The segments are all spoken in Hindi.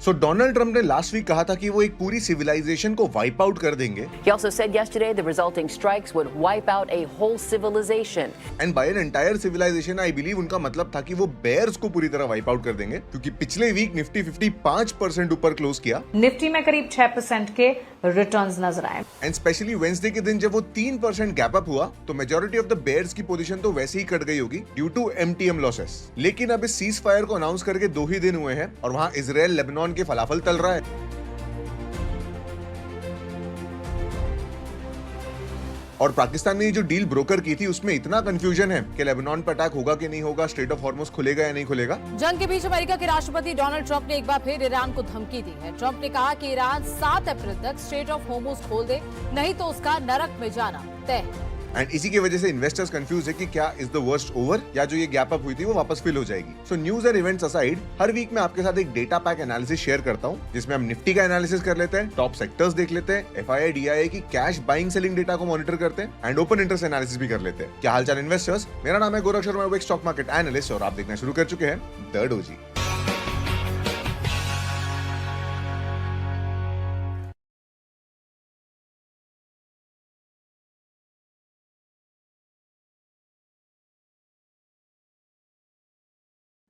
सो डोनाल्ड ट्रंप ने लास्ट वीक कहा था कि वो एक पूरी सिविलाइजेशन को वाइप आउट कर देंगे He also said yesterday the resulting strikes would wipe out a whole civilization. And by an entire civilization I believe उनका मतलब था कि वो बेयर्स को पूरी तरह वाइप आउट कर देंगे, क्योंकि पिछले वीक निफ्टी 50 5% ऊपर क्लोज किया निफ्टी में करीब 6% के रिटर्न्स नजर आए। एंड स्पेशली वेंसडे के दिन जब वो 3% गैप अप हुआ तो मेजॉरिटी ऑफ द बेयर्स की पोजीशन तो वैसे ही कट गई होगी ड्यू टू एमटीएम लॉसेस। लेकिन अब इस सीज फायर को अनाउंस करके 2 ही दिन हुए हैं और वहां इजराइल लेबनान के फलाफल तल रहा है। और पाकिस्तान ने ये जो डील ब्रोकर की थी उसमें इतना कंफ्यूजन है कि लेबनान पर अटैक होगा कि नहीं होगा, स्ट्रेट ऑफ हॉर्मुज खुलेगा या नहीं खुलेगा। जंग के बीच अमेरिका के राष्ट्रपति डोनाल्ड ट्रंप ने एक बार फिर ईरान को धमकी दी है। ट्रंप ने कहा कि ईरान 7 अप्रैल तक स्ट्रेट ऑफ हॉर्मुज खोल दे, नहीं तो उसका नरक में जाना तय है। एंड इसी की वजह से इन्वेस्टर्स कंफ्यूज है कि क्या इज द वर्स्ट ओवर या जो ये गैप अप हुई थी वो वापस फिल हो जाएगी। So news and events aside, हर वीक मैं आपके साथ एक डेटा पैक एनालिसिस शेयर करता हूं जिसमें हम निफ्टी का एनालिसिस कर लेते हैं, टॉप सेक्टर्स देख लेते हैं, एफआईआई डीआईआई की कैश बाइंग सेलिंग डेटा को मॉनिटर करते हैं एंड ओपन इंटरेस्ट एनालिसिस भी कर लेते हैं। क्या हालचाल इन्वेस्टर्स, मेरा नाम है गौरव शर्मा, एक स्टॉक मार्केट एनालिस्ट और आप देखना शुरू कर चुके हैं द डोजी।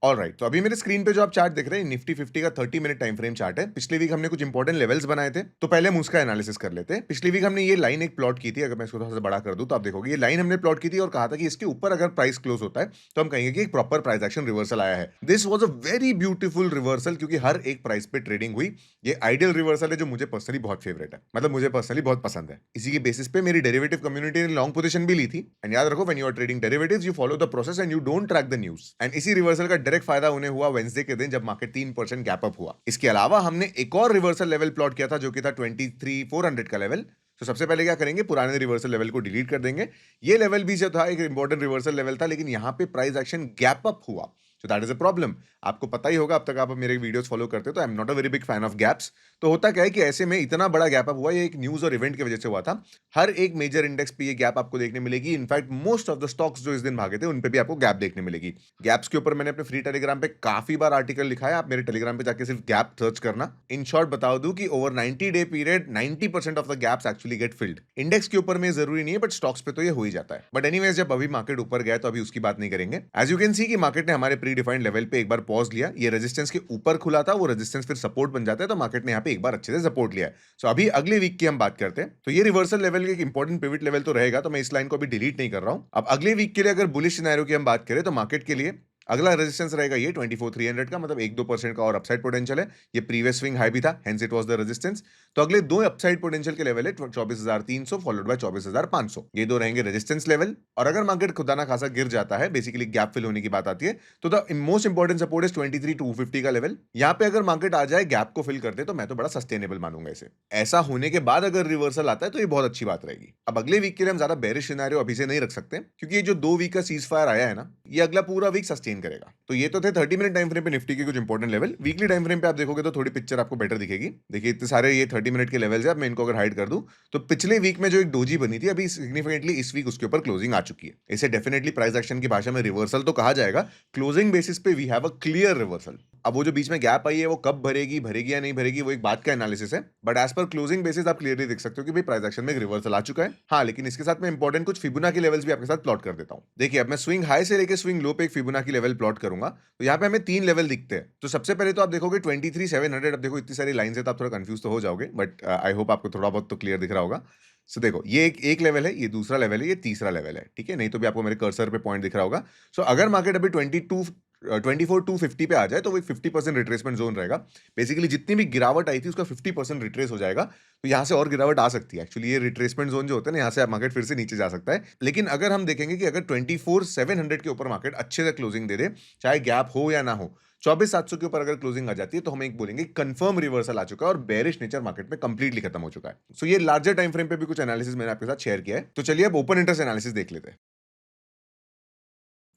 ऑलराइट, तो अभी मेरे स्क्रीन पे जो आप चार्ट देख रहे हैं निफ्टी 50 का 30 मिनट टाइम फ्रेम चार्ट है। पिछले वीक हमने कुछ इंपॉर्टेंट लेवल्स बनाए थे, तो पहले हम उसका एनालिसिस कर लेते हैं। पिछली वीक हमने ये लाइन एक प्लॉट की थी, अगर मैं इसको थोड़ा सा बड़ा कर दूं तो आप देखोगे ये लाइन हमने प्लॉट की थी और कहा था कि इसके ऊपर अगर प्राइस क्लोज होता है तो हम कहेंगे कि एक प्रॉपर प्राइस एक्शन रिवर्सल आया है। This was a very beautiful reversal, क्योंकि हर एक प्राइस पे ट्रेडिंग हुई। ये आइडियल रिवर्सल है जो मुझे पर्सनली बहुत फेवरेट है, मतलब मुझे पर्सनली बहुत पसंद है। इसी के बेसिस पे मेरी डेरिवेटिव कम्युनिटी ने लॉन्ग पोजीशन भी ली थी। एंड याद रखो, when you are trading derivatives you follow the process and you don't track the news. And इसी रिवर्सल का डायरेक्ट फायदा उन्हें हुआ वेंसडे के दिन जब मार्केट 3% गैप अप हुआ। इसके अलावा हमने एक और रिवर्सल लेवल प्लॉट किया था जो कि था 23,400 का लेवल। तो सबसे पहले क्या करेंगे, पुराने रिवर्सल लेवल को डिलीट कर देंगे। ये लेवल भी जो था एक इंपॉर्टेंट रिवर्सल लेवल था, लेकिन यहां पे प्राइस एक्शन गैप अप हुआ, सो दैट इज अ प्रॉब्लम। आपको पता ही होगा, अब तक आप मेरे वीडियोस फॉलो करते हो तो I am not a very big fan of gaps. तो होता क्या है कि ऐसे में इतना बड़ा गैप अप हुआ, ये एक न्यूज और इवेंट की वजह से हुआ था। हर एक मेजर इंडेक्स पे ये गैप आपको देखने मिलेगी। In fact most of the stocks जो इस दिन भागे थे उन पे भी आपको गैप देखने मिलेगी। गैप्स के ऊपर मैंने अपने फ्री टेलीग्राम पे काफी बार आर्टिकल लिखा है, आप मेरे टेलीग्राम पे जाके सिर्फ गैप सर्च करना। इन शॉर्ट बता दूं कि over 90 day period 90% of the gaps actually get field. Index के ऊपर में जरूरी नहीं है, बट स्टॉक्स पे तो ये हो ही जाता है। बट एनीवेज, जब अभी मार्केट ऊपर गया तो अभी उसकी बात नहीं करेंगे। एज यू कैन सी कि मार्केट ने हमारे प्री डिफाइंड लेवल पे एक बार पॉज लिया। ये रेजिस्टेंस के ऊपर खुला था, वो रेजिस्टेंस फिर सपोर्ट बन जाता है, तो मार्केट ने यहाँ पे एक बार अच्छे से सपोर्ट लिया है। सो अभी अगले वीक की हम बात करते हैं। तो ये रिवर्सल लेवल एक इंपॉर्टेंट पिवट लेवल तो रहेगा, तो मैं इस लाइन को अभी डिलीट नहीं कर रहा हूं। अब अगले वीक के लिए अगर बुलिश सिनेरियो की हम बात करें तो मार्केट के लिए अगला रेजिस्टेंस रहेगा ये 24,300 का, मतलब 1-2% का और अपसाइड पोटेंशियल है। ये प्रीवियस स्विंग हाई भी था, hence it was the resistance. तो अगले दो अपसाइड पोटेंशियल के लेवल है 24,300 फॉलोड बाय 24,500। ये दो रहेंगे रेजिस्टेंस लेवल। और अगर मार्केट खुदा ना खासा गिर जाता है, बेसिकली गैप फिल होने की बात आती है, तो the most important support is 23,250 का लेवल। यहां पे अगर मार्केट आ जाए गैप को फिल करते तो मैं तो बड़ा सस्टेनेबल मानूंगा इसे। ऐसा होने के बाद अगर रिवर्सल आता है तो ये बहुत अच्छी बात रहेगी। अब अगले वीक के लिए हम ज्यादा बेरिश सिनेरियो अभी से नहीं रख सकते, क्योंकि ये जो 2 वीक का सीज फायर आया है ना, ये अगला पूरा वीक सस्टेन करेगा। तो ये तो थे 30 मिनट टाइम फ्रेम पे निफ्टी के कुछ important level. Weekly time frame पे आप देखोगे तो थोड़ी पिक्चर आपको बेटर दिखेगी। देखिए इतने सारे ये 30 मिनट के लेवल्स है। अब मैं इनको अगर हाइड कर दूं तो पिछले वीक में जो एक डोजी बनी थी, अभी सिग्निफिकेंटली इस वीक उसके ऊपर क्लोजिंग आ चुकी है। इसे डेफिनेटली प्राइस एक्शन की भाषा में रिवर्सल तो कहा जाएगा। क्लोजिंग बेसिस पे we have a clear reversal. अब वो जो बीच में गैप आई है वो कब भरेगी भरेगी या नहीं भरेगी, वो एक बात का एनालिसिस है। But as per closing basis आप क्लियरली देख सकते हो कि भाई प्राइस एक्शन में एक रिवर्सल आ चुका है। हाँ, लेकिन इसके साथ मैं इंपॉर्टेंट कुछ फिबोनाची लेवल्स भी आपके साथ प्लॉट कर देता हूं। देखिए, अब मैं स्विंग हाई से लेकर स्विंग लो पे एक फिबोनाची लेवल प्लॉट करूंगा। तो यहाँ पे हमें 3 लेवल दिखते हैं। तो सबसे पहले तो आप देखोगे 23,700। अब देखो इतनी सारी लाइंस है तो आप थोड़ा कंफ्यूज तो हो जाओगे, बट आई होप आपको थोड़ा बहुत तो क्लियर दिख रहा होगा। सो देखो, ये एक लेवल है, ये दूसरा लेवल है, ये तीसरा लेवल है, ठीक है। नहीं तो भी आपको मेरे कर्सर पे पॉइंट दिख रहा होगा। सो अगर मार्केट अभी 24,250 पे आ जाए तो वो एक 50% रिट्रेसमेंट जोन रहेगा। बेसिकली जितनी भी गिरावट आई थी उसका 50% रिट्रेस हो जाएगा। तो यहाँ से और गिरावट आ सकती है। एक्चुअली ये रिट्रेसमेंट जोन जो होता है ना, यहाँ से मार्केट फिर से नीचे जा सकता है। लेकिन अगर हम देखेंगे कि अगर 24,700 के ऊपर मार्केट अच्छे से क्लोजिंग दे दे, चाहे गैप हो या ना हो, 24,700 के ऊपर अगर क्लोजिंग आ जाती है तो हम एक बोलेंगे कंफर्म रिवर्सल आ चुका है और बेरिश नेचर मार्केट में कंप्लीटली खत्म हो चुका है। सो ये लार्जर टाइम फ्रेम पे भी कुछ एनालिसिस मैंने आपके साथ शेयर किया है। तो चलिए अब ओपन इंटरेस्ट एनालिसिस देख लेते हैं।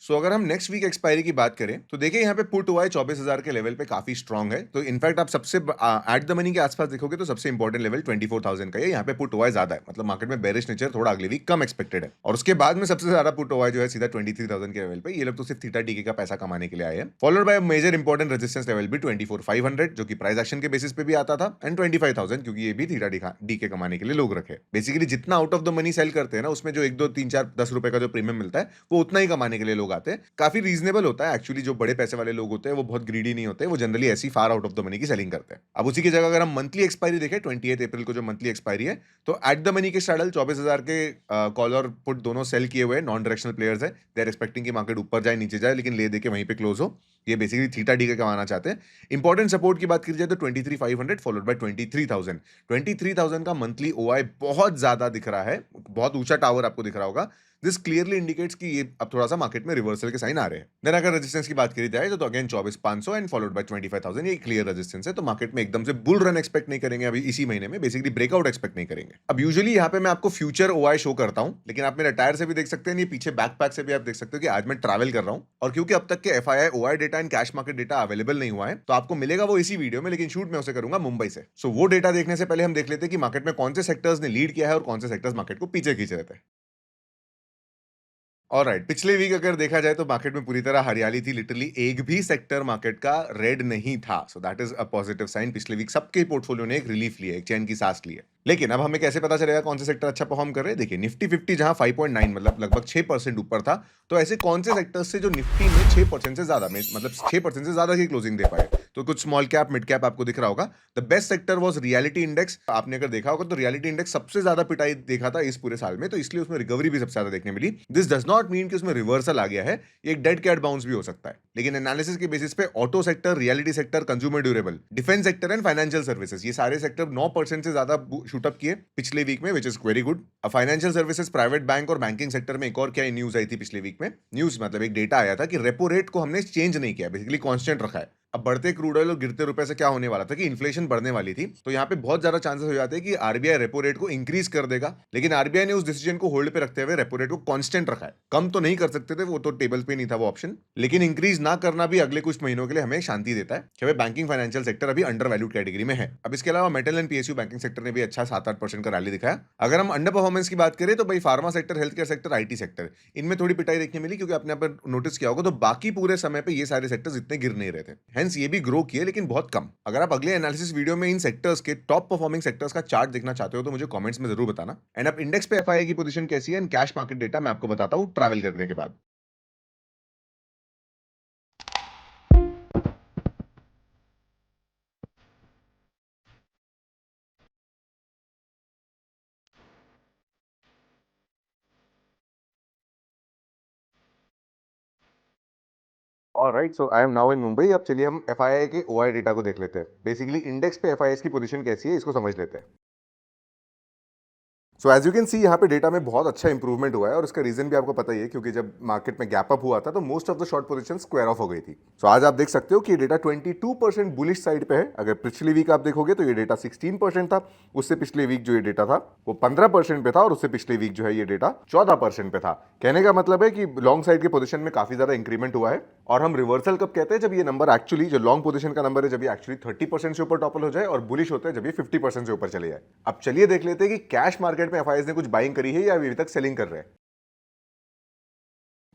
सो अगर हम नेक्स्ट वीक एक्सपायरी की बात करें तो देखिए यहाँ पे पुट हुआ है 24,000 के लेवल पे, काफी स्ट्रांग है। तो इनफैक्ट आप सबसे एट द मनी के आसपास देखोगे तो सबसे इंपॉर्टेंट लेवल 24,000 का है। यहाँ पे पुट हुआ है ज्यादा है, मतलब मार्केट में बेरिश नेचर थोड़ा अगले वीक कम एक्सपेक्टेड है। और उसके बाद में सबसे ज्यादा पुट हुआ है जो है सीधा 23,000 के लेवल पे। ये लोग तो सिर्फ थीटा डीके का पैसा कमाने के लिए आए हैं। Followed by major important resistance level भी 24,500 जो कि प्राइस एक्शन के बेसिस पे भी आता था, एंड 25,000 क्योंकि ये भी थीटा डीके कमाने के लिए लोग रखे। बेसिकली जितना out of the money sale करते हैं ना, उसमें जो 1, 2, 3, 4, 10 रुपए का जो प्रीमियम मिलता है वो उतना ही कमाने के लिए लोग आते हैं। काफी रीजनेबल होता है एक्चुअली। जो बड़े पैसे वाले लोग होते हैं वो बहुत ग्रीडी नहीं होते, वो जनरली ऐसी far out of the money की सेलिंग करते हैं। अब उसी की जगह अगर हम मंथली एक्सपायरी देखें, 28 अप्रैल को जो मंथली एक्सपायरी है, तो एट द मनी के स्ट्रैडल 24,000 के कॉल और पुट दोनों सेल किए हुए नॉन डायरेक्शनल प्लेयर्स है। दे आर एक्सपेक्टिंग कि मार्केट ऊपर जाए नीचे जाए, लेकिन ले दे के वहीं पे क्लोज हो। ये बेसिकली थीटा डी के कमाना चाहते हैं। इंपॉर्टेंट सपोर्ट की बात की जाए तो 23,500 फॉलोड बाय 23,000। 23,000 का मंथली ओआई बहुत ज्यादा दिख रहा है, बहुत ऊंचा टावर आपको दिख रहा होगा। दिस क्लियरली इंडिकेट्स कि ये अब थोड़ा सा मार्केट में रिवर्सल के साइन आ रहे हैं। देन अगर रेजिस्टेंस की बात करी जाए तो अगेन 24,500 एंड फॉलोड बाय 25,000, ये क्लियर रेजिस्टेंस है। तो मार्केट में एकदम से बुल रन एक्सपेक्ट नहीं करेंगे अभी इसी महीने में, बेसिकली ब्रेकआउट एक्सपेक्ट नहीं करेंगे। अब यूजुअली यहाँ पे मैं आपको फ्यूचर ओआई शो करता हूँ, लेकिन आप मेरे टायर से भी देख सकते हैं, ये पीछे बैकपैक से भी आप देख सकते हो कि आज मैं ट्रैवल कर रहा हूँ। और क्योंकि अब तक के FII OI data and cash market data available नहीं हुआ है, तो आपको मिलेगा वो इसी वीडियो में, लेकिन शूट मैं उसे करूंगा मुंबई से। सो वो डेटा देखने से पहले हम देख लेते हैं कि मार्केट में कौन से सेक्टर्स ने लीड किया है और कौन से सेक्टर्स मार्केट को पीछे खींच रहे थे। ऑलराइट, पिछले वीक अगर देखा जाए तो मार्केट में पूरी तरह हरियाली थी। लिटरली एक भी सेक्टर मार्केट का रेड नहीं था। So that is a positive sign. पिछले वीक सबके पोर्टफोलियो ने एक रिलीफ लिया, एक चैन की सांस ली है। लेकिन अब हमें कैसे पता चलेगा कौन से सेक्टर अच्छा परफॉर्म कर रहे हैं? देखिए निफ्टी 50 जहां 5.9 मतलब लगभग 6% ऊपर था, तो ऐसे कौन से सेक्टर्स से जो निफ्टी में 6% से ज्यादा में मतलब 6% से ज्यादा की क्लोजिंग दे पाए? तो कुछ स्मॉल कैप मिड कैप आपको दिख रहा होगा। The best sector was reality index. आपने अगर देखा होगा तो रियलिटी इंडेक्स सबसे ज्यादा पिटाई देखा था इस पूरे साल में, तो इसलिए उसमें रिकवरी भी सबसे ज्यादा देखने मिली। दिस डज नॉट मीन कि उसमें रिवर्सल आ गया है, ये एक डेड कैट बाउंस भी हो सकता है। लेकिन एनालिसिस के बेसिस पे auto sector, reality sector, consumer durable, defence sector and financial services, ये सारे सेक्टर 9% से ज्यादा शूटअप किए पिछले वीक में, which is very good. Financial services, private bank और बैंकिंग सेक्टर में एक और क्या न्यूज आई थी पिछले वीक में? न्यूज मतलब एक डेटा आया था कि रेपो रेट को हमने चेंज नहीं किया, बेसिकली कांस्टेंट रखा है। अब बढ़ते क्रूड ऑयल और गिरते रुपए से क्या होने वाला था कि इन्फ्लेशन बढ़ने वाली थी, तो यहाँ पे बहुत ज्यादा चांसेस हो जाते हैं कि आरबीआई रेपो रेट को इंक्रीज कर देगा। लेकिन आरबीआई ने उस डिसीजन को होल्ड पे रखते हुए रेपो रेट को कांस्टेंट रखा है। कम तो नहीं कर सकते थे, वो तो टेबल पे नहीं था वो ऑप्शन, लेकिन इंक्रीज ना करना भी अगले कुछ महीनों के लिए हमें शांति देता है कि बैंकिंग फाइनेंशियल सेक्टर अभी अंडर वैल्यूड कैटेगरी में है। अब इसके अलावा metal and PSU banking sector ने भी अच्छा 7-8% का रैली दिखाया। अगर हम अंडर परफॉर्मेंस की बात करें तो भाई pharma sector, health care sector, IT sector, इनमें थोड़ी पिटाई देखने मिली, क्योंकि आपने नोटिस किया होगा तो बाकी पूरे समय पे ये सारे सेक्टर्स इतने गिर नहीं रहे थे। हेंस ये भी ग्रो किए, लेकिन बहुत कम। अगर आप अगले एनालिसिस वीडियो में इन सेक्टर्स के टॉप परफॉर्मिंग सेक्टर्स का चार्ट देखना चाहते हो तो मुझे कमेंट्स में जरूर बताना। एंड अब इंडेक्स पे एफआईआई की पोजीशन कैसी है एंड कैश मार्केट डेटा मैं आपको बताता हूं ट्रैवल करने के बाद। Alright, so I am now in Mumbai. अब चलिए हम एफआईआई के ओआई डेटा को देख लेते हैं। बेसिकली इंडेक्स पे एफआईआई की पोजीशन कैसी है इसको समझ लेते हैं। So as you can see यहाँ पे डेटा में बहुत अच्छा इंप्रूवमेंट हुआ है, और उसका रीजन भी आपको पता ही है, क्योंकि जब मार्केट में गैप अप हुआ था तो most of the short position square of हो गई थी। सो आज आप देख सकते हो कि ये डेटा 22% बुलिश साइड पे है। अगर पिछली वीक आप देखोगे तो ये डेटा 16% था, उससे पिछले वीक जो ये डेटा था वो 15% पे था, और उससे पिछले वीक जो है ये डेटा 14% पे था। कहने का मतलब है कि लॉन्ग साइड के पोजीशन में काफी ज्यादा इंक्रीमेंट हुआ है। और हम रिवर्सल कब कहते हैं? जब ये नंबर एक्चुअली, जो लॉन्ग पोजीशन का नंबर है, जब ये एक्चुअली 30% से ऊपर टॉपल हो जाए, और बुलिश होता है जब ये 50% से ऊपर चले जाए। अब चलिए देख लेते हैं कि कैश मार्केट में एफआईआई ने कुछ बाइंग करी है या अभी तक सेलिंग कर रहे हैं।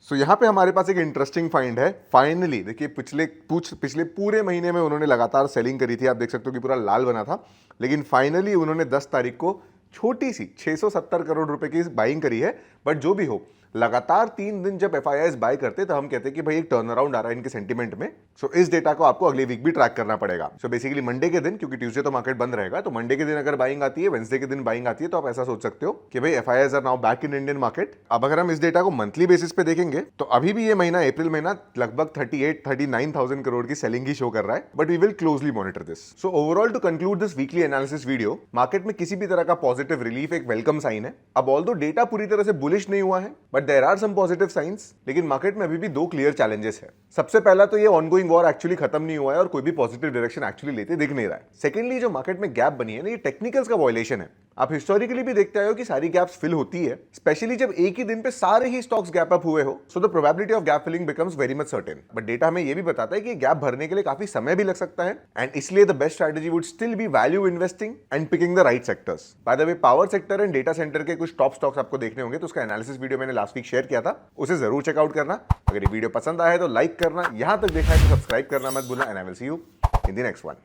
सो यहां पे हमारे पास एक इंटरेस्टिंग फाइंड है। फाइनली देखिए पिछले पूरे महीने में उन्होंने लगातार सेलिंग करी थी, आप देख सकते हो कि पूरा लाल बना था, लेकिन फाइनली उन्होंने 10 तारीख को छोटी सी 670 करोड़ रुपए की बाइंग करी है। बट जो भी हो, लगातार 3 दिन जब एफआईआई बाय करते तो हम कहते हैं कि भाई एक टर्न अराउंड आ रहा है इनके सेंटीमेंट में। सो इस डेटा को आपको अगले वीक भी ट्रैक करना पड़ेगा। सो बेसिकली मंडे के दिन, क्योंकि ट्यूसडे तो मार्केट बंद रहेगा, तो मंडे के दिन अगर बाइंग आती है, वेंसडे के दिन बाइंग आती है, तो आप ऐसा सोच सकते हो कि भाई FIIs are now back in Indian market. अब अगर हम इस डेटा को मंथली बेसिस पे देखेंगे तो अभी भी ये महीना, अप्रैल महीना, लगभग 38-39,000 करोड़ की सेलिंग ही शो कर रहा है। But we will closely monitor this. So overall to conclude this weekly analysis video, market में किसी भी तरह का पॉजिटिव रिलीफ एक वेलकम साइन है। अब ऑल्दो डेटा पूरी तरह से बुलिश नहीं हुआ है, but there are some positive signs. लेकिन मार्केट में अभी भी 2 क्लियर चैलेंजेस है। सबसे पहला तो ये ऑनगोइंग वॉर एक्चुअली खत्म नहीं हुआ है और कोई भी पॉजिटिव डायरेक्शन एक्चुअली लेते दिख नहीं रहा है। सेकेंडली, जो मार्केट में गैप बनी है ना, ये टेक्निकल्स का वायलेशन है। आप हिस्टोरिकली भी देखते आए हो कि सारी गैप्स फिल होती है, स्पेशली जब एक ही दिन पे सारे ही स्टॉक्स गैप अप हुए हो, so the probability of gap filling becomes very much certain. But data हमें ये भी बताता है कि गैप भरने के लिए काफी समय भी लग सकता है, एंड इसलिए the best strategy would still be value investing and picking the right sectors. By the way, power sector and data centre के कुछ टॉप स्टॉक्स आपको देखने होंगे, तो उसका एनालिसिस वीडियो मैंने लास्ट वीक शेयर किया था, उसे जरूर चेकआउट करना। अगर ये वीडियो पसंद आया है तो लाइक करना, यहां तक देखा है तो सब्सक्राइब करना मत भूलना, and I will see you in the next one.